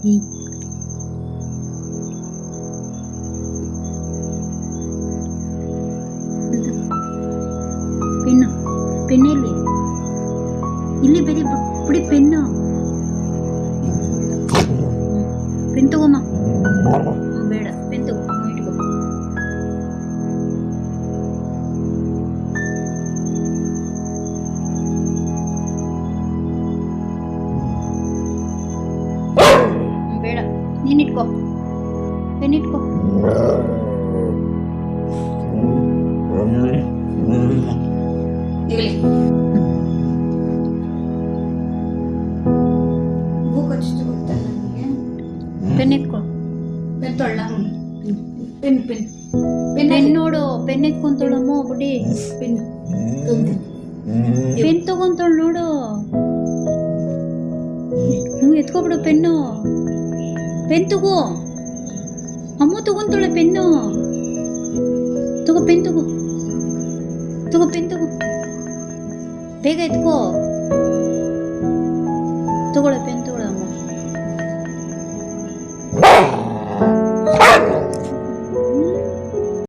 ಈ ಪೆನ್ನು ಪೆನ್ನಲ್ಲಿ ಇಲ್ಲಿ ಬರೀ ಬಿಡಿ ಪೆನ್ನು. ಪೆನ್ ತಗೋಮ್ಮ. ಬೇಡ, ಪೆನ್ ತಗೋ, ಇಟ್ಕೋ. ಬೇಡ, ನೀನ್ ಇಟ್ಕೋ, ಪೆನ್ ಇಟ್ಕೋ. ಈಗಲೇ ಬುಕ್ ಹಚ್ಚಿಟ್ಟು ಗೊತ್ತಲ್ಲ ನನಗೆ. ಪೆನ್ ಇಟ್ಕೋ. ಪೆನ್ ತೊಳ್ಳ. ಪೆನ್ ಪೆನ್ ಪೆನ್ ನೋಡು, ಪೆನ್ ಎತ್ಕೊಂತೊಳಮ್ಮ ಬಿಡಿ. ಪೆನ್ ಪೆನ್ ತಗೊಂತೊಳ್ ನೋಡು. ಹ್ಞೂ, ಎತ್ಕೊಬಿಡು ಪೆನ್ನು. ಪೆನ್ ತಗೋ. ಅಮ್ಮ ತಗೊಂತೊಳೆ ಪೆನ್ನು. ತಗೋ ಪೆನ್ ತಗೋ. ತಗೋ ಪೆನ್ ತಗೋ, ಬೇಗ ಎತ್ಕೋ. ತಗೊಳ್ಳೆ ಪೆನ್.